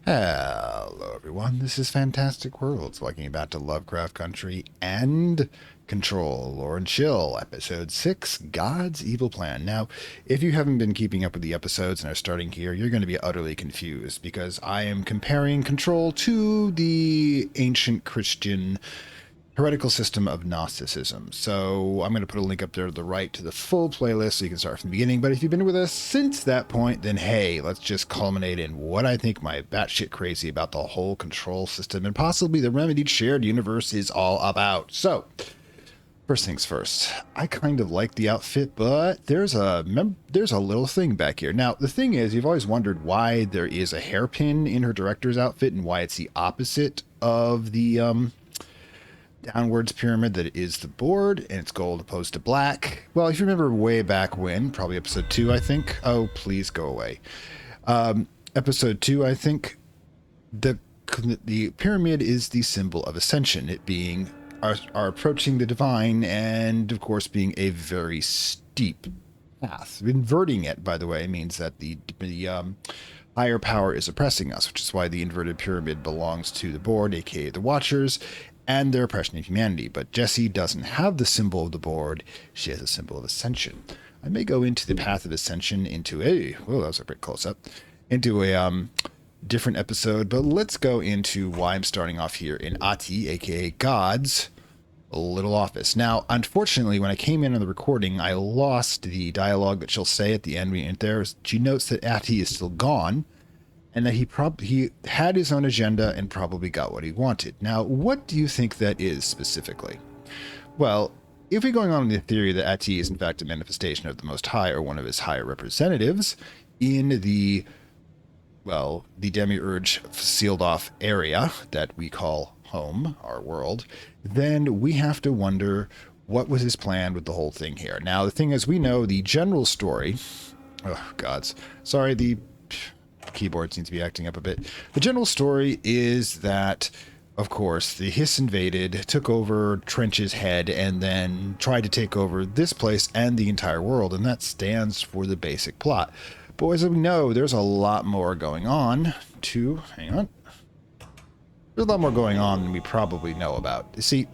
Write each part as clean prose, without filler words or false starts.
Hello everyone, this is Fantastic Worlds, talking about to Lovecraft Country and Control, Lore and Chill, Episode 6, God's Evil Plan. Now, if you haven't been keeping up with the episodes and are starting here, you're going to be utterly confused, because I am comparing Control to the ancient Christian heretical system of Gnosticism. So I'm going to put a link up there to the right to the full playlist so you can start from the beginning. But if you've been with us since that point, then hey, let's just culminate in what I think my batshit crazy about the whole Control system and possibly the remedied shared universe is all about. So, first things first, I kind of like the outfit, but there's a little thing back here. Now, the thing is, you've always wondered why there is a hairpin in her director's outfit and why it's the opposite of the downwards pyramid that is the board, and it's gold opposed to black. Well, if you remember way back when, probably episode 2, I think. Oh, please go away. Episode 2, I think, the pyramid is the symbol of ascension, it being our approaching the divine, and of course being a very steep path. Inverting it, by the way, means that the higher power is oppressing us, which is why the inverted pyramid belongs to the board, aka the Watchers, and their oppression of humanity. But Jessie doesn't have the symbol of the board, she has a symbol of ascension. I may go into the path of ascension into that was a bit close up, into a different episode, but let's go into why I'm starting off here in Ahti, aka God's little office. Now, unfortunately, when I came in on the recording, I lost the dialogue that she'll say at the end. She notes that Ahti is still gone, and that he had his own agenda and probably got what he wanted. Now, what do you think that is specifically? Well, if we're going on the theory that Ahti is in fact a manifestation of the Most High, or one of his higher representatives, in the demiurge sealed off area that we call home, our world, then we have to wonder what was his plan with the whole thing here. Now, the thing is, we know the general story. Oh, gods. Sorry, the keyboard seems to be acting up a bit. The general story is that, of course, the Hiss invaded, took over Trench's head, and then tried to take over this place and the entire world, and that stands for the basic plot. But as we know, there's a lot more going on There's a lot more going on than we probably know about. You see,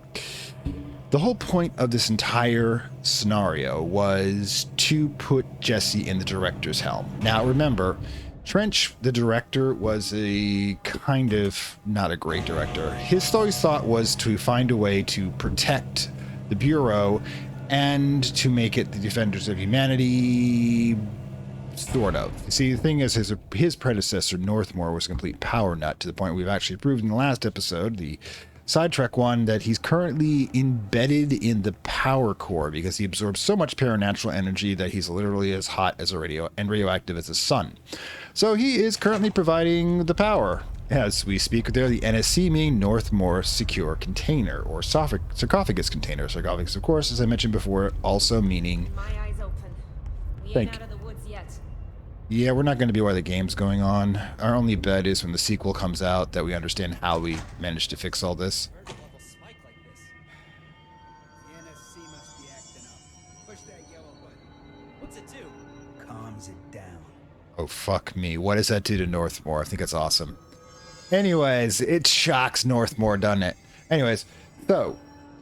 the whole point of this entire scenario was to put Jessie in the director's helm. Now, remember, Trench, the director, was a kind of not a great director. His always thought was to find a way to protect the Bureau and to make it the defenders of humanity, sort of. You see, the thing is, his predecessor, Northmore, was a complete power nut, to the point we've actually proved in the last episode, the sidetrack one, that he's currently embedded in the power core because he absorbs so much paranatural energy that he's literally as hot as radioactive as the sun. So he is currently providing the power as we speak there. The NSC meaning Northmore Secure Container, or sarcophagus container. Sarcophagus, of course, as I mentioned before, also meaning. My eyes open. We ain't out of the woods yet. Yeah, we're not going to be where the game's going on. Our only bet is when the sequel comes out that we understand how we managed to fix all this. What's it do? Calms it down. Oh, fuck me. What does that do to Northmore? I think it's awesome. Anyways, it shocks Northmore, doesn't it? Anyways, so,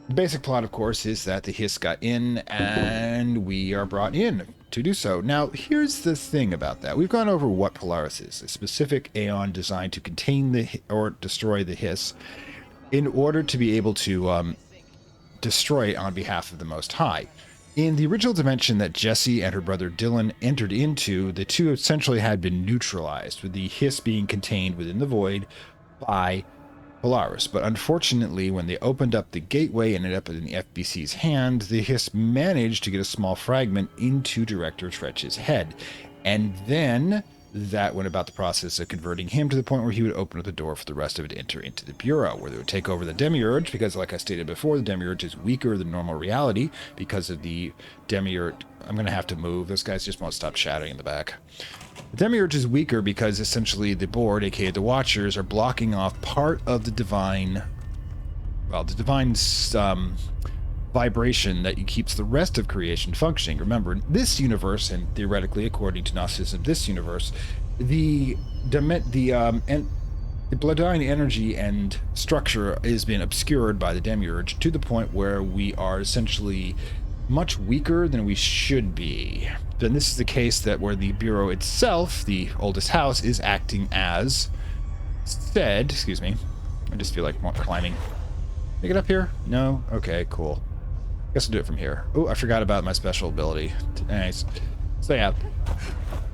the basic plot, of course, is that the Hiss got in, and we are brought in to do so. Now, here's the thing about that. We've gone over what Polaris is, a specific aeon designed to contain or destroy the Hiss in order to be able to destroy it on behalf of the Most High. In the original dimension that Jessie and her brother Dylan entered into, the two essentially had been neutralized, with the Hiss being contained within the void by Polaris. But unfortunately, when they opened up the gateway and ended up in the FBC's hand, the Hiss managed to get a small fragment into Director Trench's head. And then that went about the process of converting him to the point where he would open up the door for the rest of it to enter into the Bureau, where they would take over the Demiurge, because like I stated before, the Demiurge is weaker than normal reality because of the Demiurge. I'm going to have to move. Those guys just won't stop shouting in the back. The Demiurge is weaker because essentially the board, aka the Watchers, are blocking off part of the divine, vibration that keeps the rest of creation functioning. Remember, in this universe, and theoretically according to Gnosticism, this universe, the the bloodline energy and structure is being obscured by the demiurge to the point where we are essentially much weaker than we should be. Then this is the case that where the Bureau itself, the oldest house, is acting as said. Excuse me. I just feel like climbing. Make it up here? No? Okay, cool. Guess I'll do it from here. Oh, I forgot about my special ability. Nice. So yeah,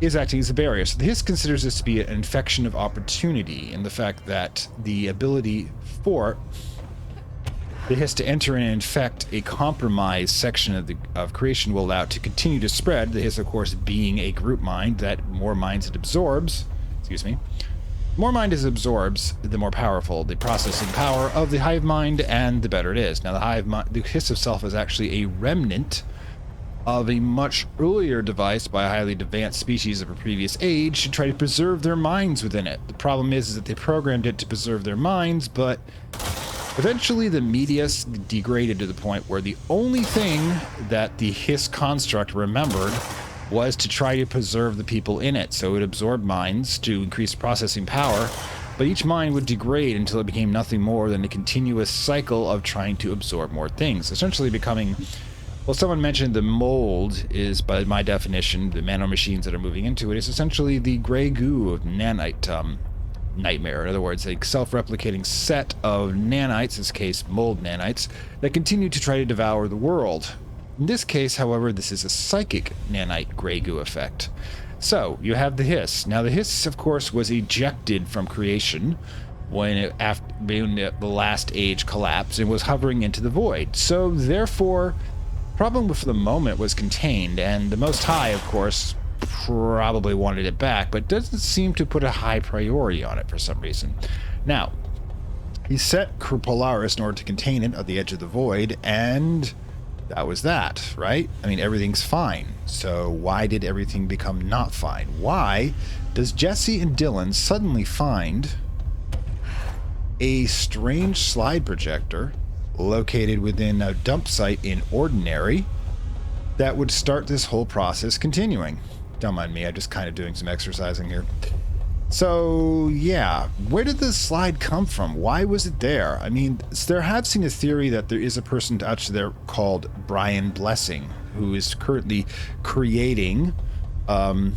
is acting as a barrier. So this considers this to be an infection of opportunity in the fact that the ability for the hiss to enter and infect a compromised section of creation will allow it to continue to spread. The hiss, of course, being a group mind, that more minds it absorbs. Excuse me. More mind it absorbs, the more powerful the processing power of the hive mind, and the better it is. Now, the hiss itself is actually a remnant of a much earlier device by a highly advanced species of a previous age to try to preserve their minds within it. The problem is that they programmed it to preserve their minds, but eventually the media degraded to the point where the only thing that the hiss construct remembered was to try to preserve the people in it. So it absorbed minds to increase processing power, but each mind would degrade until it became nothing more than a continuous cycle of trying to absorb more things, essentially becoming... Well, someone mentioned the mold is, by my definition, the nanomachines that are moving into it, is essentially the gray goo of nanite nightmare. In other words, a self-replicating set of nanites, in this case mold nanites, that continue to try to devour the world. In this case, however, this is a psychic nanite gray goo effect. So, you have the hiss. Now, the hiss, of course, was ejected from creation when the last age collapsed and was hovering into the void. So, therefore... problem with the moment was contained, and the Most High, of course, probably wanted it back, but doesn't seem to put a high priority on it for some reason. Now, he set Polaris in order to contain it at the edge of the void, and that was that, right? I mean, everything's fine. So why did everything become not fine? Why does Jesse and Dylan suddenly find a strange slide projector located within a dump site in Ordinary that would start this whole process continuing? Don't mind me, I'm just kind of doing some exercising here. So, yeah, where did this slide come from? Why was it there? I mean, there have seen a theory that there is a person out there called Brian Blessing, who is currently creating altered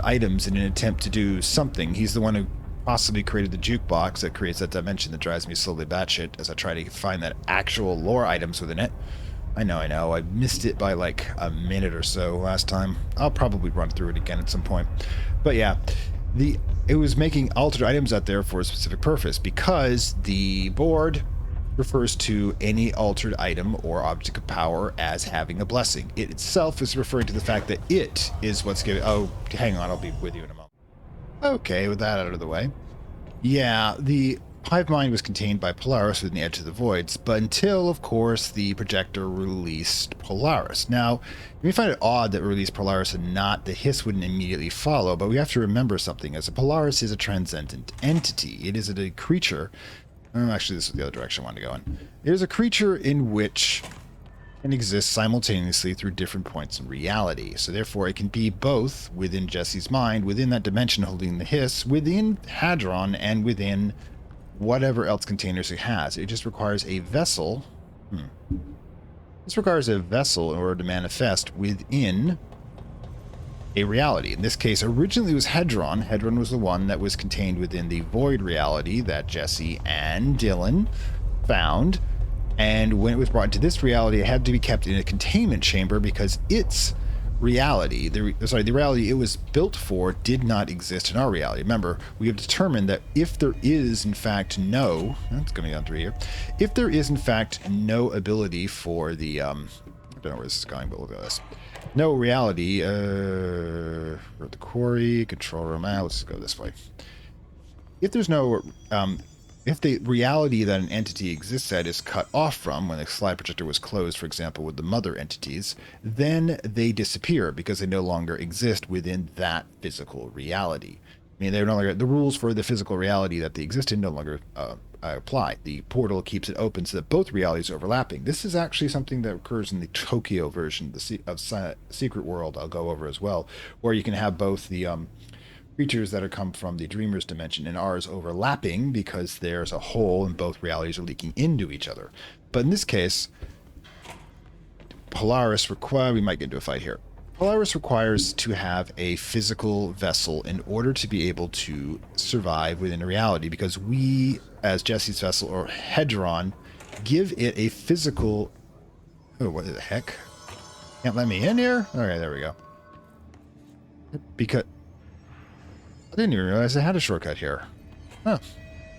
items in an attempt to do something. He's the one who possibly created the jukebox that creates that dimension that drives me slowly batshit as I try to find that actual lore items within it. I know, I missed it by like a minute or so last time. I'll probably run through it again at some point. But yeah, it was making altered items out there for a specific purpose, because the board refers to any altered item or object of power as having a blessing. It itself is referring to the fact that it is what's giving... Oh, hang on, I'll be with you in a moment. Okay, with that out of the way. Yeah, the hive mind was contained by Polaris within the edge of the voids, but until, of course, the projector released Polaris. Now, you may find it odd that we released Polaris and not the hiss wouldn't immediately follow, but we have to remember something, as a Polaris is a transcendent entity. It is a creature... actually, this is the other direction I wanted to go in. It is a creature in which can exist simultaneously through different points in reality. So therefore it can be both within Jesse's mind, within that dimension holding the hiss, within Hadron, and within whatever else containers it has. It just requires a vessel. This requires a vessel in order to manifest within a reality. In this case, originally it was Hadron. Hadron was the one that was contained within the void reality that Jesse and Dylan found. And when it was brought into this reality, it had to be kept in a containment chamber because its reality, the reality it was built for, did not exist in our reality. Remember, we have determined that if there is, in fact, no... That's going to be on 3 here. If there is, in fact, no ability for the... I don't know where this is going, but we'll go this. No reality. The quarry, control room. Let's go this way. If there's no... if the reality that an entity exists at is cut off from, when the slide projector was closed, for example, with the mother entities, then they disappear because they no longer exist within that physical reality. I mean, they're no longer, the rules for the physical reality that they exist in no longer apply. The portal keeps it open so that both realities are overlapping. This is actually something that occurs in the Tokyo version of Secret World I'll go over as well, where you can have both the creatures that are come from the dreamer's dimension and ours overlapping because there's a hole and both realities are leaking into each other. But in this case, Polaris we might get into a fight here. Polaris requires to have a physical vessel in order to be able to survive within a reality, because we, as Jesse's vessel or Hedron, give it a physical... Oh, what the heck? Can't let me in here? Alright, there we go. Because... I didn't even realize I had a shortcut here. Huh.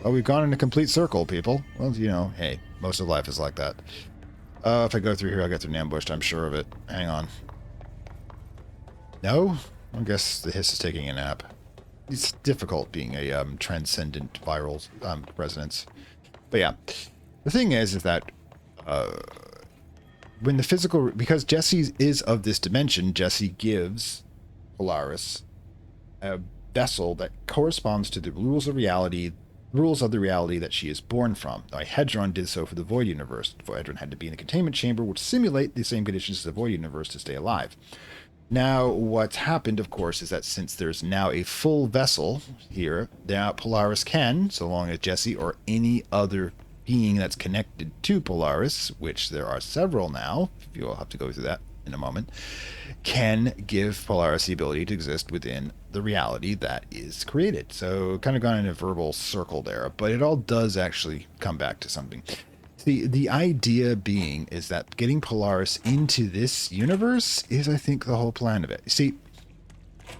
Well, we've gone in a complete circle, people. Well, you know, hey, most of life is like that. If I go through here, I'll get through ambushed, I'm sure of it. Hang on. No? I guess the hiss is taking a nap. It's difficult being a transcendent viral resonance. But yeah, the thing is that when the physical... Because Jesse is of this dimension, Jesse gives Polaris a vessel that corresponds to the rules of reality, rules of the reality that she is born from. Now, Hedron did so for the Void Universe. Hedron had to be in a containment chamber which simulate the same conditions as the Void Universe to stay alive. Now, what's happened, of course, is that since there's now a full vessel here, now Polaris can, so long as Jesse or any other being that's connected to Polaris, which there are several now, you'll have to go through that in a moment, can give Polaris the ability to exist within the reality that is created. So kind of gone in a verbal circle there, but it all does actually come back to something. The idea being is that getting Polaris into this universe is, I think, the whole plan of it. See,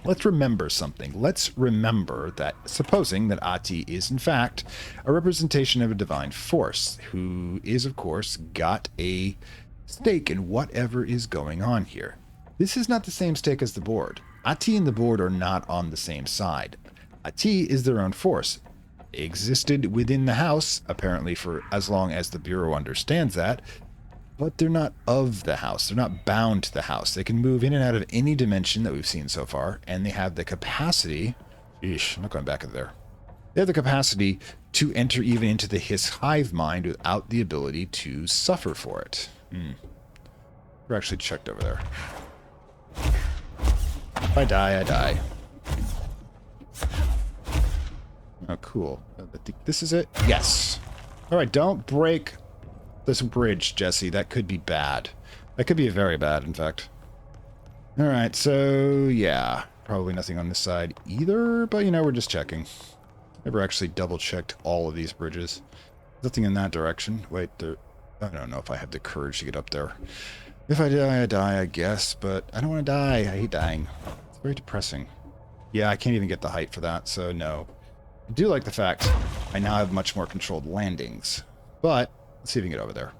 let's remember something. Let's remember that supposing that Ahti is, in fact, a representation of a divine force, who is, of course, got a stake in whatever is going on here. This is not the same stake as the board. Ahti and the board are not on the same side. Ahti is their own force. Existed within the house, apparently for as long as the Bureau understands that, but they're not of the house. They're not bound to the house. They can move in and out of any dimension that we've seen so far, and they have the capacity... Eesh, I'm not going back in there. They have the capacity to enter even into the Hiss hive mind without the ability to suffer for it. We're actually checked over there. If I die, I die. Oh, cool. I think this is it. Yes. All right, don't break this bridge, Jesse. That could be bad. That could be very bad, in fact. All right, so yeah, probably nothing on this side either, but you know, we're just checking. Never actually double-checked all of these bridges. Nothing in that direction. Wait, there... I don't know if I have the courage to get up there. If I die, I guess, but I don't want to die. I hate dying. It's very depressing. Yeah, I can't even get the height for that, so no. I do like the fact I now have much more controlled landings. But, let's see if we can get over there.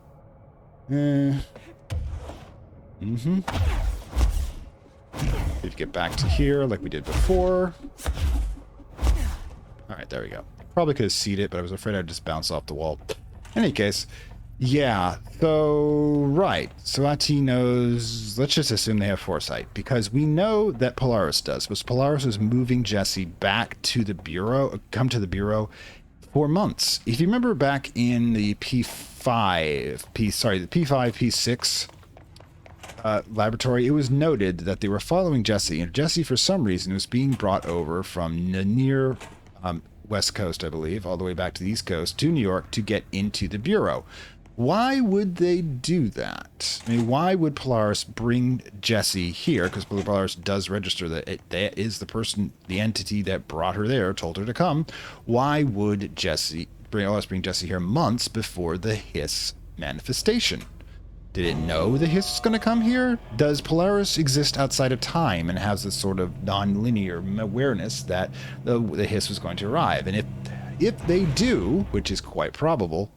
If you get back to here like we did before. Alright, there we go. Probably could have seeded it, but I was afraid I'd just bounce off the wall. In any case, yeah, so, right. So Ahti knows, let's just assume they have foresight, because we know that Polaris does, because Polaris was moving Jesse back to the Bureau, come to the Bureau for months. If you remember back in the P5, P6 laboratory, it was noted that they were following Jesse, and Jesse, for some reason, was being brought over from near West Coast, I believe, all the way back to the East Coast, to New York to get into the Bureau. Why would they do that? I mean, why would Polaris bring Jesse here? Because Polaris does register that that is the person, the entity that brought her there, told her to come. Why would Polaris bring Jesse here months before the Hiss manifestation? Did it know the Hiss was going to come here? Does Polaris exist outside of time and has this sort of non-linear awareness that the Hiss was going to arrive? And if they do, which is quite probable,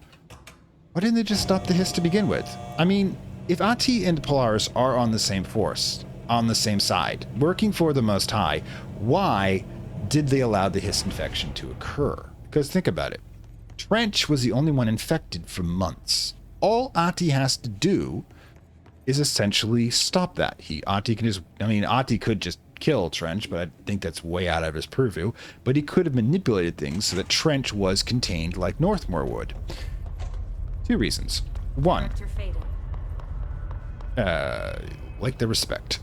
why didn't they just stop the Hiss to begin with? I mean, if Ahti and Polaris are on the same force, on the same side, working for the Most High, why did they allow the Hiss infection to occur? Because think about it. Trench was the only one infected for months. All Ahti has to do is essentially stop that. Ahti could just kill Trench, but I think that's way out of his purview. But he could have manipulated things so that Trench was contained like Northmore would. Two reasons. One, like the respect.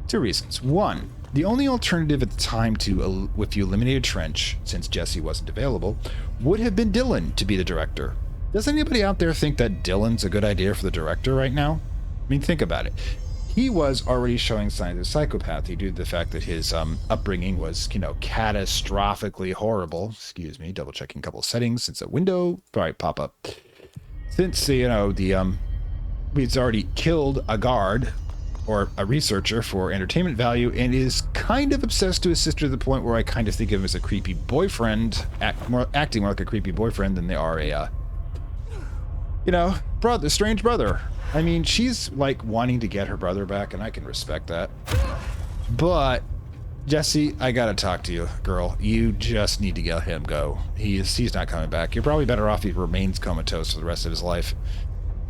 Two reasons. One, the only alternative at the time to if you eliminated Trench, since Jesse wasn't available, would have been Dylan to be the director. Does anybody out there think that Dylan's a good idea for the director right now? I mean, think about it. He was already showing signs of psychopathy due to the fact that his upbringing was, catastrophically horrible. Excuse me, double checking a couple of settings since a window probably pop up. Since, he's already killed a guard or a researcher for entertainment value and is kind of obsessed to his sister to the point where I kind of think of him as a creepy boyfriend, acting more like a creepy boyfriend than they are a, strange brother. I mean, she's like wanting to get her brother back, and I can respect that. But Jesse, I gotta talk to you, girl. You just need to let him go. He's not coming back. You're probably better off if he remains comatose for the rest of his life.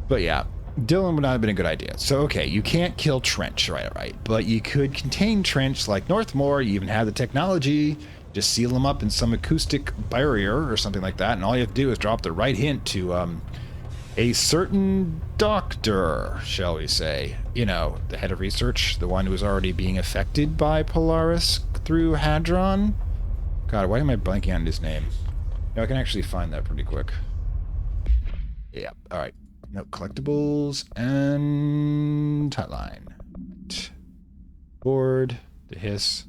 But yeah, Dylan would not have been a good idea. So okay, you can't kill Trench, right? But you could contain Trench like Northmore. You even have the technology. Just seal him up in some acoustic barrier or something like that, and all you have to do is drop the right hint to a certain doctor, shall we say. The head of research, the one who was already being affected by Polaris through Hadron. God, why am I blanking on his name? I can actually find that pretty quick. Yeah, alright. No, collectibles and tightline. Right. Board, the hiss.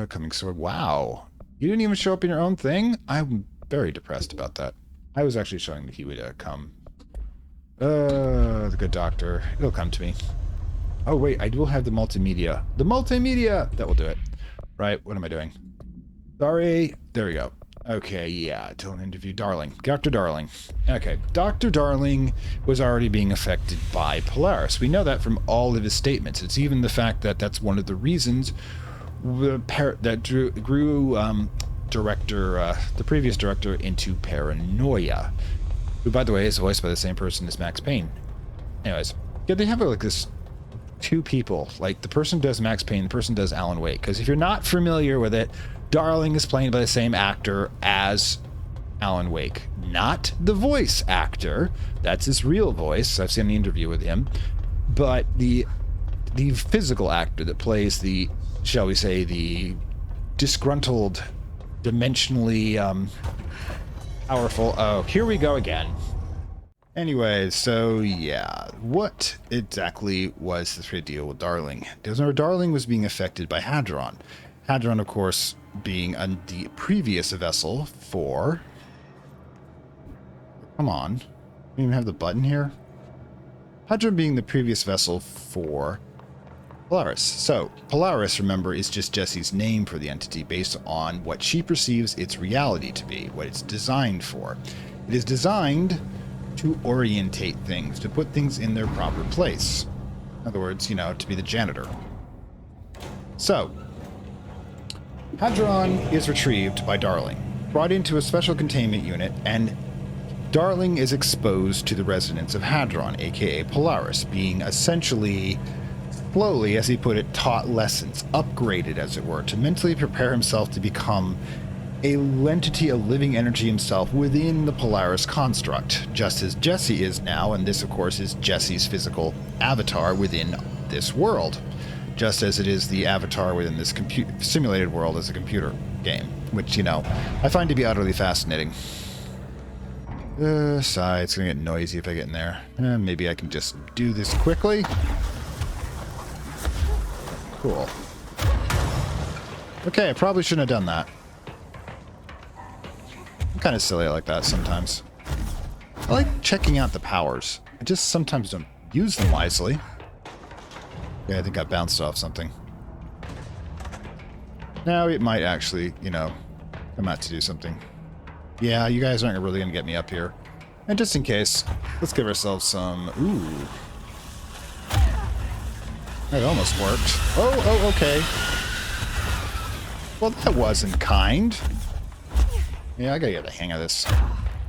Coming sword. Wow. You didn't even show up in your own thing? I'm very depressed about that. I was actually showing that he would come. The good doctor. It'll come to me. Oh, wait. I will have the multimedia. The multimedia! That will do it. Right. What am I doing? Sorry. There we go. Okay, yeah. Don't interview Darling. Dr. Darling. Okay. Dr. Darling was already being affected by Polaris. We know that from all of his statements. It's even the fact that that's one of the reasons that grew the previous director into paranoia, who, by the way, is voiced by the same person as Max Payne. Anyways, yeah, they have like this two people, like the person does Max Payne, the person does Alan Wake. Because if you're not familiar with it, Darling is played by the same actor as Alan Wake, not the voice actor. That's his real voice. I've seen an interview with him, but the physical actor that plays the, shall we say, the disgruntled, dimensionally powerful. Oh, here we go again. Anyway, so yeah, what exactly was the deal with Darling? Darling was being affected by Hadron. Hadron, of course, being the previous vessel for... Come on. We even have the button here? Hadron being the previous vessel for Polaris. So, Polaris, remember, is just Jesse's name for the entity based on what she perceives its reality to be, what it's designed for. It is designed to orientate things, to put things in their proper place. In other words, to be the janitor. So, Hadron is retrieved by Darling, brought into a special containment unit, and Darling is exposed to the residents of Hadron, aka Polaris, being essentially, slowly, as he put it, taught lessons, upgraded, as it were, to mentally prepare himself to become a entity, a living energy himself within the Polaris construct, just as Jesse is now, and this, of course, is Jesse's physical avatar within this world, just as it is the avatar within this simulated world as a computer game, which, I find to be utterly fascinating. Sigh, it's gonna get noisy if I get in there. Maybe I can just do this quickly. Cool. Okay, I probably shouldn't have done that. I'm kind of silly like that sometimes. I like checking out the powers. I just sometimes don't use them wisely. Yeah, I think I bounced off something. Now it might actually, come out to do something. Yeah, you guys aren't really going to get me up here. And just in case, let's give ourselves some... Ooh. That almost worked. Oh, okay. Well, that wasn't kind. Yeah, I gotta get the hang of this.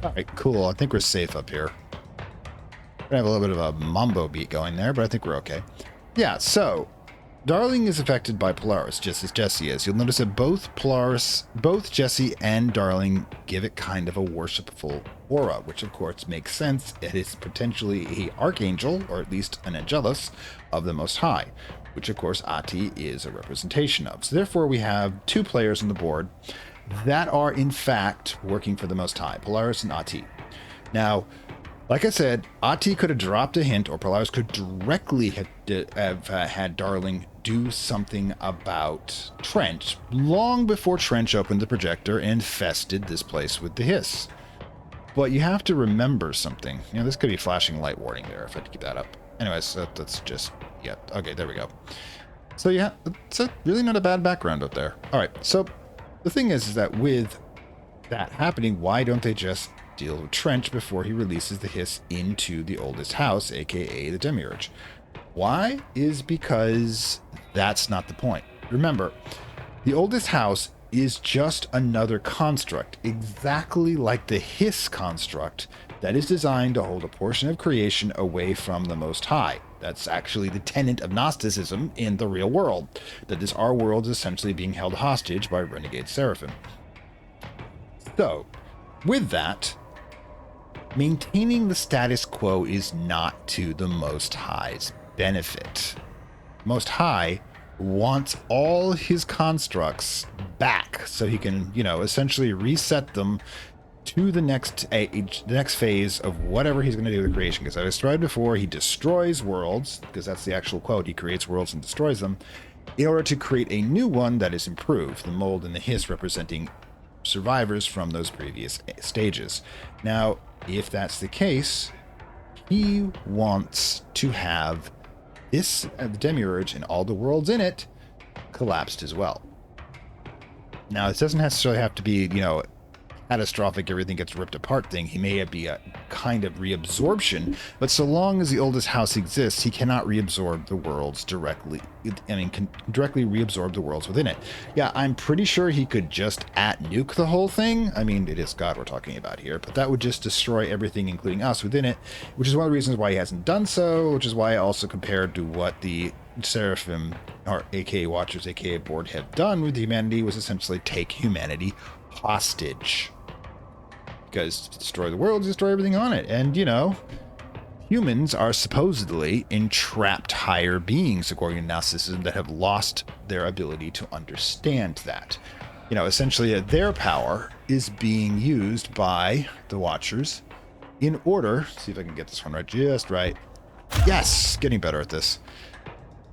Alright, cool. I think we're safe up here. Gonna have a little bit of a mambo beat going there, but I think we're okay. Yeah, so... Darling is affected by Polaris, just as Jesse is. You'll notice that both Jesse and Darling give it kind of a worshipful aura, which of course makes sense. It is potentially an archangel, or at least an angelus, of the Most High. which of course Ahti is a representation of. So therefore we have two players on the board that are in fact working for the Most High, Polaris and Ahti. Now, like I said, Ahti could have dropped a hint, or Polaris could directly have had Darling do something about Trench long before Trench opened the projector and infested this place with the hiss. But you have to remember something. You know, this could be flashing light warning there if I had to keep that up. Anyways, that's just, yeah, okay, there we go. So yeah, it's really not a bad background out there. All right, so the thing is that with that happening, why don't they just deal with Trench before he releases the hiss into the oldest house, aka the Demiurge? Why? Is because that's not the point. Remember, the oldest house is just another construct, exactly like the hiss construct that is designed to hold a portion of creation away from the Most High. That's actually the tenet of Gnosticism in the real world, that is, our world is essentially being held hostage by renegade seraphim. So, with that, maintaining the status quo is not to the Most High's benefit. Most High wants all his constructs back so he can, you know, essentially reset them to the next age, the next phase of whatever he's going to do with creation. Because I described before, he destroys worlds, because that's the actual quote. He creates worlds and destroys them in order to create a new one that is improved. The mold and the hiss representing survivors from those previous stages. Now, if that's the case, he wants to have this the Demiurge and all the worlds in it collapsed as well. Now, this doesn't necessarily have to be, you know, catastrophic, everything gets ripped apart thing. He may be a kind of reabsorption, but so long as the oldest house exists, he cannot reabsorb the worlds directly. I mean, can directly reabsorb the worlds within it. Yeah, I'm pretty sure he could just nuke the whole thing. I mean, it is God we're talking about here, but that would just destroy everything, including us within it, which is one of the reasons why he hasn't done so, which is why I also compared to what the Seraphim, or aka Watchers, aka Board, have done with humanity, was essentially take humanity hostage. Because to destroy the world, destroy everything on it. And, you know, humans are supposedly entrapped higher beings, according to Gnosticism, that have lost their ability to understand that. You know, essentially their power is being used by the Watchers in order, see if I can get this one right, just right. Yes, getting better at this.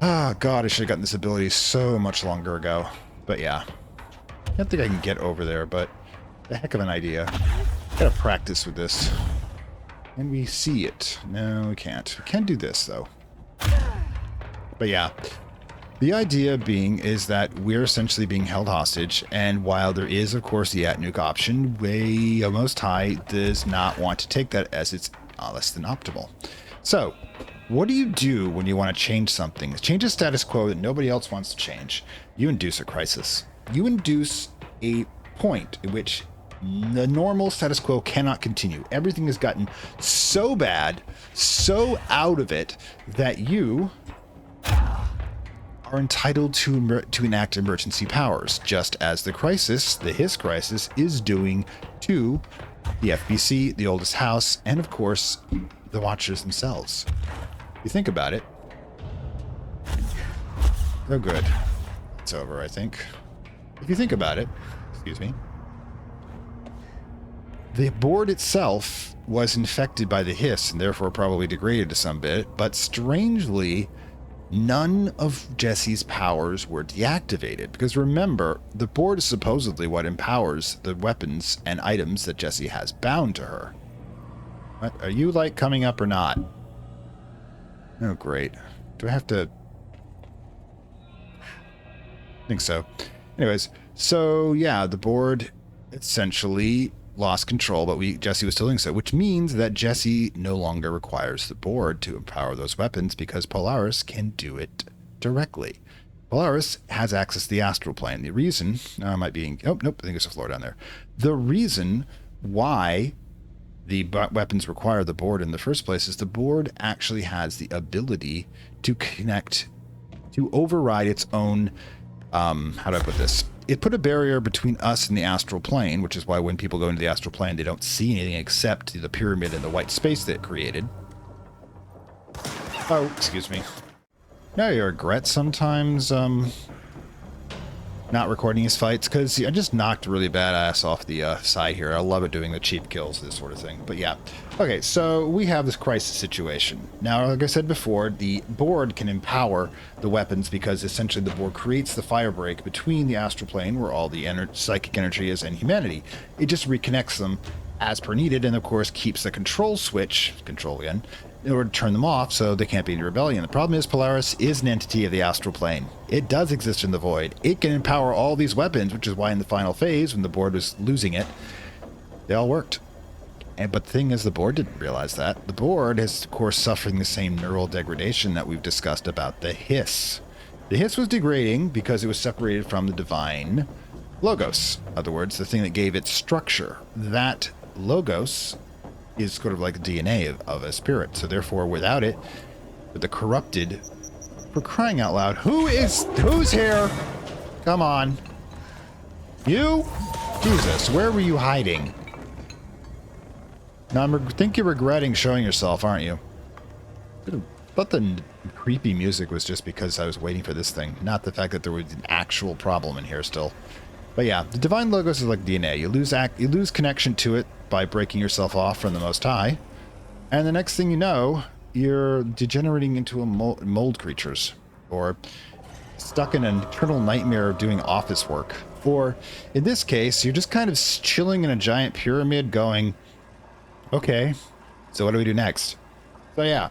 Ah, God, I should have gotten this ability so much longer ago. But yeah, I don't think I can get over there, but a heck of an idea. Gotta practice with this. Can we see it? No, we can't. We can do this, though. But yeah, the idea being is that we're essentially being held hostage, and while there is, of course, the nuke option, Most High does not want to take that as it's less than optimal. So, what do you do when you want to change something? Change a status quo that nobody else wants to change. You induce a crisis. You induce a point at which the normal status quo cannot continue. Everything has gotten so bad, so out of it, that you are entitled to enact emergency powers, just as the crisis, the Hiss crisis, is doing to the FBC, the oldest house, and of course, the Watchers themselves. If you think about it, oh good, it's over, I think. If you think about it, excuse me, the board itself was infected by the hiss and therefore probably degraded to some bit, but strangely, none of Jessie's powers were deactivated. Because remember, the board is supposedly what empowers the weapons and items that Jessie has bound to her. What? Are you, like, coming up or not? Oh, great. Do I have to... I think so. Anyways, so yeah, the board essentially lost control, but Jessie was still doing so, which means that Jessie no longer requires the board to empower those weapons because Polaris can do it directly. Polaris has access to the astral plane. The reason, might be, oh, nope, I think there's a floor down there. The reason why the weapons require the board in the first place is the board actually has the ability to connect, to override its own, how do I put this? It put a barrier between us and the astral plane, which is why when people go into the astral plane, they don't see anything except the pyramid and the white space that it created. Oh, excuse me. Now you regret sometimes not recording his fights, because I just knocked really badass off the side here. I love it doing the cheap kills, this sort of thing. But yeah. Okay, so we have this crisis situation. Now, like I said before, the board can empower the weapons because essentially the board creates the fire break between the astral plane, where all the psychic energy is, and humanity. It just reconnects them as per needed, and of course keeps the control switch, control again, in order to turn them off so they can't be in rebellion. The problem is Polaris is an entity of the astral plane. It does exist in the void. It can empower all these weapons, which is why in the final phase, when the board was losing it, they all worked. But the thing is, the board didn't realize that. The board is, of course, suffering the same neural degradation that we've discussed about the hiss. The hiss was degrading because it was separated from the divine logos. In other words, the thing that gave it structure. That logos is sort of like the DNA of a spirit. So therefore, without it, with the corrupted, for crying out loud, who's here? Come on. You? Jesus, where were you hiding? Now, I think you're regretting showing yourself, aren't you? But the creepy music was just because I was waiting for this thing, not the fact that there was an actual problem in here still. But yeah, the divine logos is like DNA. You lose connection to it by breaking yourself off from the Most High, and the next thing you know, you're degenerating into a mold creatures, or stuck in an eternal nightmare of doing office work. Or, in this case, you're just kind of chilling in a giant pyramid going, okay, so what do we do next? So yeah,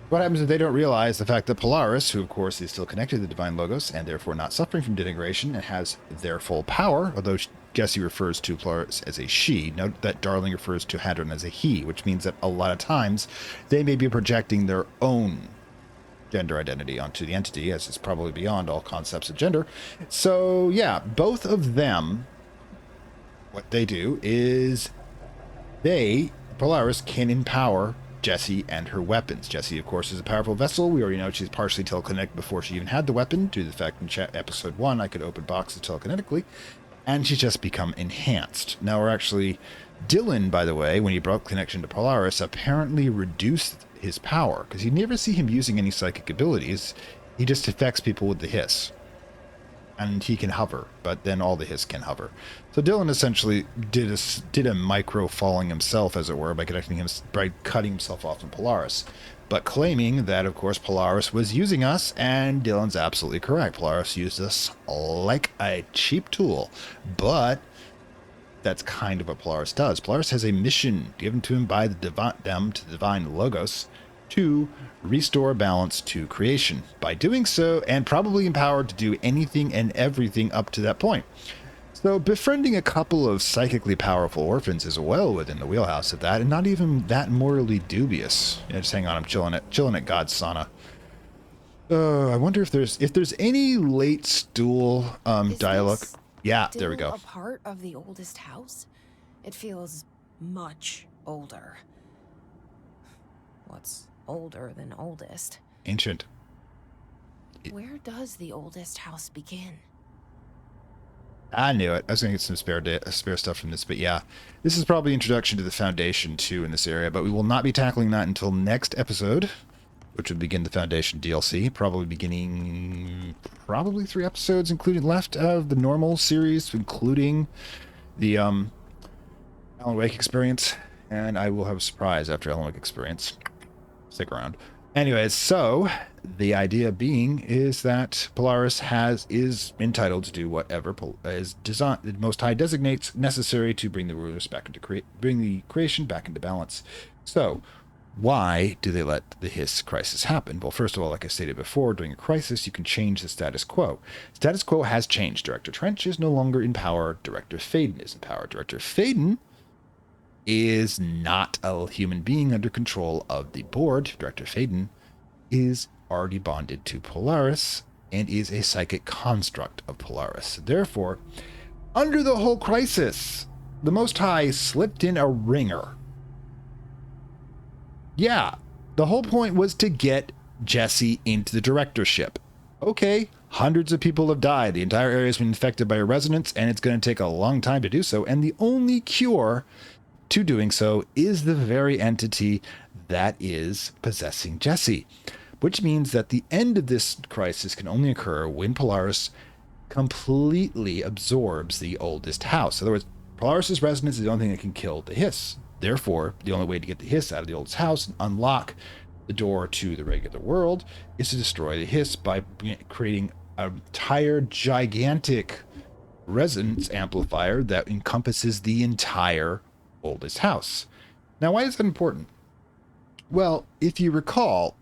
what happens if they don't realize the fact that Polaris, who of course is still connected to the Divine Logos and therefore not suffering from denigration and has their full power, although Jesse refers to Polaris as a she, note that Darling refers to Hadron as a he, which means that a lot of times they may be projecting their own gender identity onto the entity, as is probably beyond all concepts of gender. So yeah, both of them, what they do is Polaris can empower Jessie and her weapons. Jessie, of course, is a powerful vessel. We already know she's partially telekinetic before she even had the weapon, due to the fact in episode 1 I could open boxes telekinetically, and she's just become enhanced. Now we're actually... Dylan, by the way, when he broke connection to Polaris, apparently reduced his power, because you never see him using any psychic abilities. He just affects people with the hiss. And he can hover, but then all the hiss can hover. So Dylan essentially did a micro falling himself, as it were, by cutting himself off from Polaris, but claiming that, of course, Polaris was using us, and Dylan's absolutely correct. Polaris used us like a cheap tool, but that's kind of what Polaris does. Polaris has a mission given to him by the divine logos to restore balance to creation. By doing so, and probably empowered to do anything and everything up to that point. So befriending a couple of psychically powerful orphans is well within the wheelhouse of that, and not even that morally dubious. Yeah, just hang on, I'm chilling at God's sauna. I wonder if there's any late stool dialogue. Yeah, there we go. A part of the oldest house? It feels much older. What's older than oldest? Ancient. Where does the oldest house begin? I knew it. I was going to get some spare stuff from this, but yeah. This is probably introduction to the Foundation, too, in this area, but we will not be tackling that until next episode, which would begin the Foundation DLC, probably 3 episodes including left of the normal series, including the Alan Wake experience, and I will have a surprise after Alan Wake experience. Stick around. Anyways, so the idea being is that Polaris is entitled to do whatever the Most High designates necessary to bring the rulers back into bring the creation back into balance. So, why do they let the hiss crisis happen? Well, first of all, like I stated before, during a crisis, you can change the status quo. Status quo has changed. Director Trench is no longer in power. Director Faden is in power. Director Faden is not a human being under control of the board. Director Faden is already bonded to Polaris and is a psychic construct of Polaris. Therefore, under the whole crisis, the Most High slipped in a ringer. Yeah, the whole point was to get Jesse into the directorship. Okay, hundreds of people have died. The entire area has been infected by a resonance, and it's going to take a long time to do so. And the only cure to doing so is the very entity that is possessing Jesse. which means that the end of this crisis can only occur when Polaris completely absorbs the oldest house. In other words, Polaris' resonance is the only thing that can kill the hiss. Therefore, the only way to get the hiss out of the oldest house and unlock the door to the regular world is to destroy the hiss by creating an entire gigantic resonance amplifier that encompasses the entire oldest house. Now, why is that important? Well, if you recall,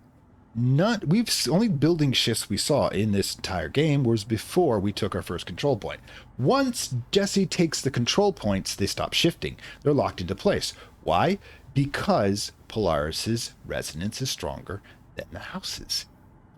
only building shifts we saw in this entire game was before we took our first control point. Once Jesse takes the control points, they stop shifting. They're locked into place. Why? Because Polaris's resonance is stronger than the house's.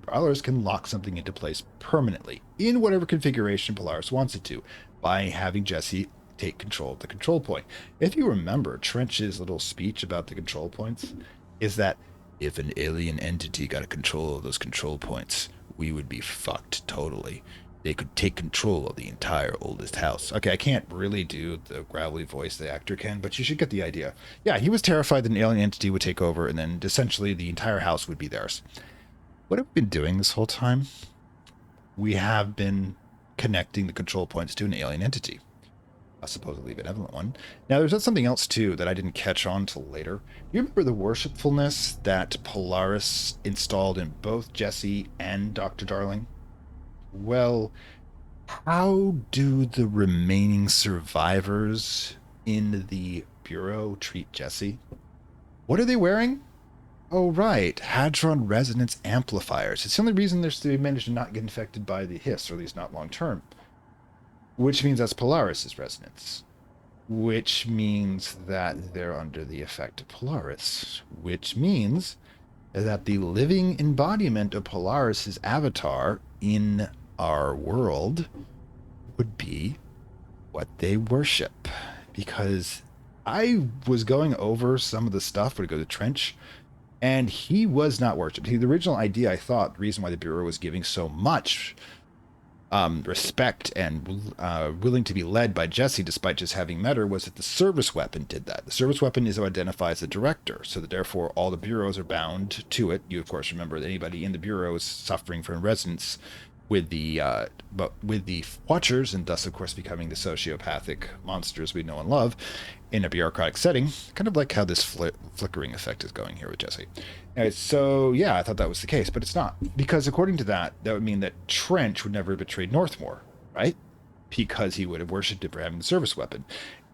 Polaris can lock something into place permanently in whatever configuration Polaris wants it to by having Jesse take control of the control point. If you remember, Trench's little speech about the control points is that if an alien entity got a control of those control points, we would be fucked totally. They could take control of the entire oldest house. Okay, I can't really do the gravelly voice the actor can, but you should get the idea. Yeah, he was terrified that an alien entity would take over, and then essentially the entire house would be theirs. What have we been doing this whole time? We have been connecting the control points to an alien entity. A supposedly benevolent one. Now, there's something else, too, that I didn't catch on till later. You remember the worshipfulness that Polaris installed in both Jesse and Dr. Darling? Well, how do the remaining survivors in the Bureau treat Jesse? What are they wearing? Oh, right. Hadron resonance amplifiers. It's the only reason they managed to not get infected by the hiss, or at least not long term. Which means that's Polaris's resonance. Which means that they're under the effect of Polaris. Which means that the living embodiment of Polaris's avatar in our world would be what they worship. Because I was going over some of the stuff when I go to Trench, and he was not worshipped. The original idea, I thought, the reason why the Bureau was giving so much respect and willing to be led by Jesse despite just having met her was that the service weapon did that. The service weapon is what identifies the director, so that therefore all the bureaus are bound to it. You, of course, remember that anybody in the bureau is suffering from resonance with the Watchers, and thus, of course, becoming the sociopathic monsters we know and love in a bureaucratic setting, kind of like how this flickering effect is going here with Jesse. So, yeah, I thought that was the case, but it's not. Because according to that, that would mean that Trench would never have betrayed Northmore, right? Because he would have worshipped it for having the service weapon.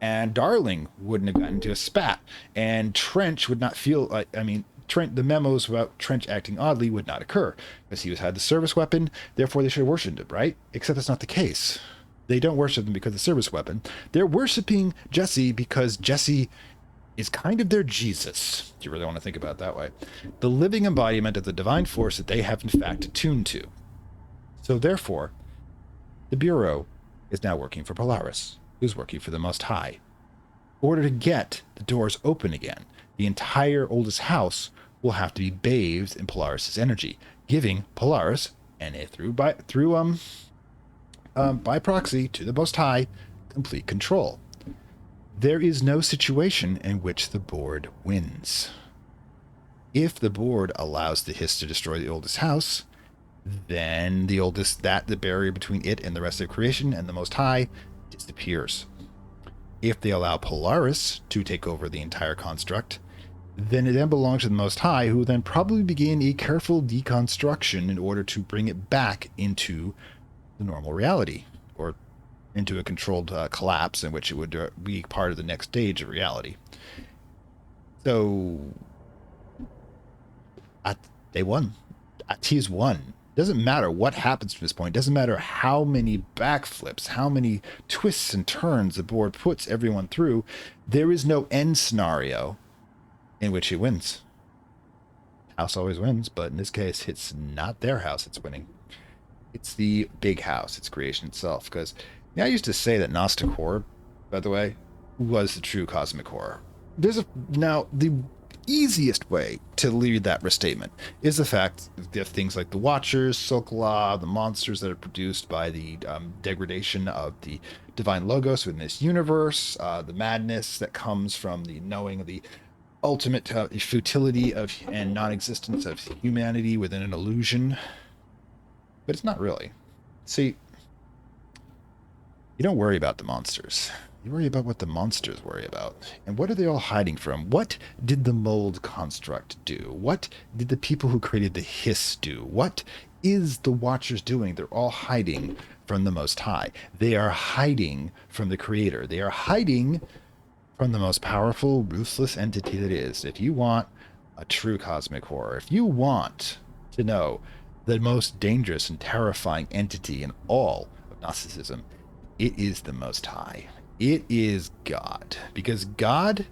And Darling wouldn't have gotten into a spat. And Trench would not feel like, the memos about Trench acting oddly would not occur. Because he had the service weapon, therefore they should have worshipped him, right? Except that's not the case. They don't worship him because of the service weapon. They're worshiping Jesse because Jesse is kind of their Jesus, if you really want to think about it that way. The living embodiment of the divine force that they have in fact attuned to. So therefore, the Bureau is now working for Polaris, who's working for the Most High. In order to get the doors open again, the entire oldest house will have to be bathed in Polaris's energy, giving Polaris, and by proxy to the Most High, complete control. There is no situation in which the board wins. If the board allows the hiss to destroy the oldest house, then the barrier between it and the rest of creation and the Most High disappears. If they allow Polaris to take over the entire construct, then it then belongs to the Most High, who will then probably begin a careful deconstruction in order to bring it back into the normal reality, or into a controlled collapse in which it would be part of the next stage of reality. So, they won. Ahti's won. Doesn't matter what happens from this point. Doesn't matter how many backflips, how many twists and turns the board puts everyone through. There is no end scenario in which he wins. House always wins, but in this case, it's not their house that's winning. It's the big house. It's creation itself. Because I used to say that Gnostic horror, by the way, was the true cosmic horror. Now, the easiest way to lead that restatement is the fact that things like the Watchers, Silklaw, the monsters that are produced by the degradation of the divine logos within this universe, the madness that comes from the knowing of the ultimate futility of and non-existence of humanity within an illusion. But it's not really. See, you don't worry about the monsters. You worry about what the monsters worry about. And what are they all hiding from? What did the mold construct do? What did the people who created the hiss do? What is the Watchers doing? They're all hiding from the Most High. They are hiding from the Creator. They are hiding from the most powerful, ruthless entity that is. If you want a true cosmic horror, if you want to know the most dangerous and terrifying entity in all of Gnosticism, it is the Most High. It is God. Because God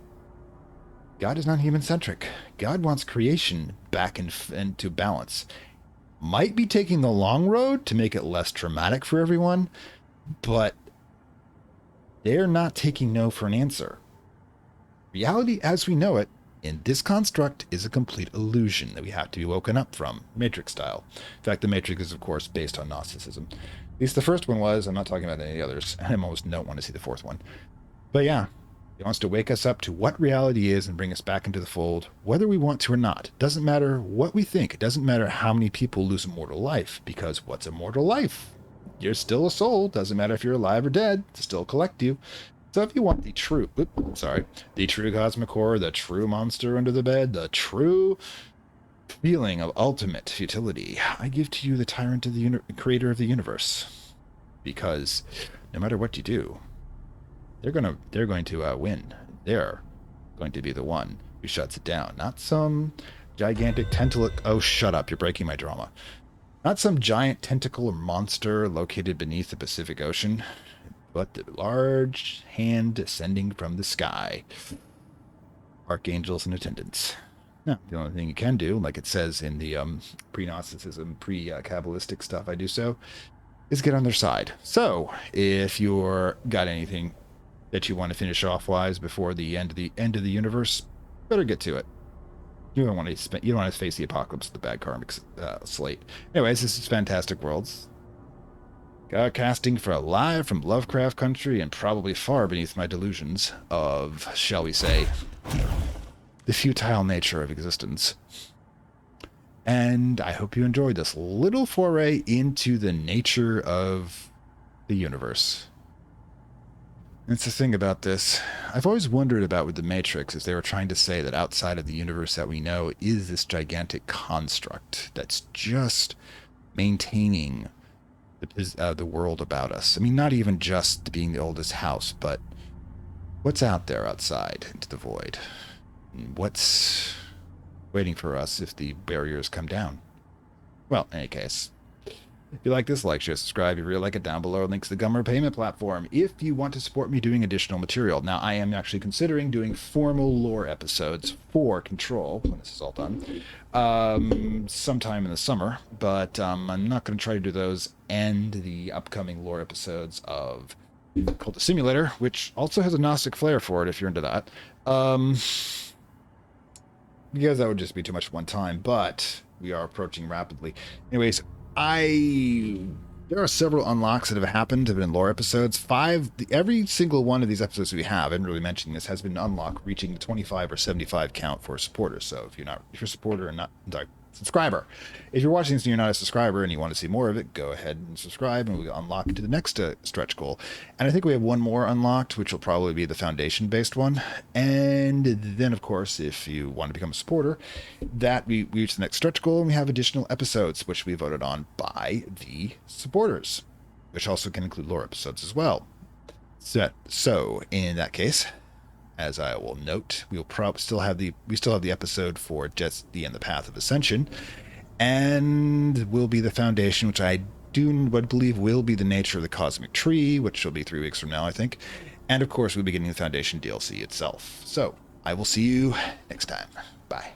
is not human-centric. God wants creation back into balance. Might be taking the long road to make it less traumatic for everyone, but they're not taking no for an answer. Reality as we know it in this construct is a complete illusion that we have to be woken up from, Matrix style. In fact, the Matrix is, of course, based on Gnosticism. At least the first one was. I'm not talking about any others. I almost don't want to see the fourth one. But yeah, he wants to wake us up to what reality is and bring us back into the fold, whether we want to or not. It doesn't matter what we think. It doesn't matter how many people lose a mortal life, because what's a mortal life? You're still a soul. Doesn't matter if you're alive or dead. It'll still collect you. So if you want the true cosmic horror, the true monster under the bed, the true feeling of ultimate futility, I give to you the tyrant of the creator of the universe. Because no matter what you do, they're going to win. They're going to be the one who shuts it down. Not some gigantic tentacle. Oh, shut up! You're breaking my drama. Not some giant tentacle or monster located beneath the Pacific Ocean, but the large hand descending from the sky. Archangels in attendance. Now, the only thing you can do, like it says in the pre-Gnosticism, pre-Kabbalistic stuff I do so, is get on their side. So, if you're got anything that you want to finish off wise before the end of the universe, better get to it. You don't want to face the apocalypse of the bad karmic slate. Anyways, this is Fantastic Worlds. Casting for live from Lovecraft Country and probably far beneath my delusions of, shall we say, the futile nature of existence. And I hope you enjoyed this little foray into the nature of the universe. That's the thing about this. I've always wondered about with the Matrix is they were trying to say that outside of the universe that we know is this gigantic construct that's just maintaining the world about us. I mean, not even just being the oldest house, but what's out there outside into the void? What's waiting for us if the barriers come down? Well, in any case, if you like this, like, share, subscribe. If you really like it, down below links to the Gummer payment platform if you want to support me doing additional material. Now, I am actually considering doing formal lore episodes for Control when this is all done, sometime in the summer, but I'm not going to try to do those and the upcoming lore episodes of Cult of Simulator, which also has a Gnostic flair for it if you're into that, because that would just be too much one time, but we are approaching rapidly. Anyways, there are several unlocks that have happened in lore episodes. Every single one of these episodes we have, and really mentioning this, has been unlocked, reaching the 25 or 75 count for supporters. So if you're a supporter and not subscriber, if you're watching this and you're not a subscriber and you want to see more of it, go ahead and subscribe, and we'll unlock to the next stretch goal. And I think we have one more unlocked, which will probably be the foundation-based one. And then, of course, if you want to become a supporter, that we reach the next stretch goal, and we have additional episodes, which we voted on by the supporters, which also can include lore episodes as well. So in that case, as I will note, we still have the episode for Jesse and the Path of Ascension, and will be the foundation, which I would believe will be the nature of the Cosmic Tree, which will be 3 weeks from now, I think. And of course, we'll be getting the Foundation DLC itself. So I will see you next time. Bye.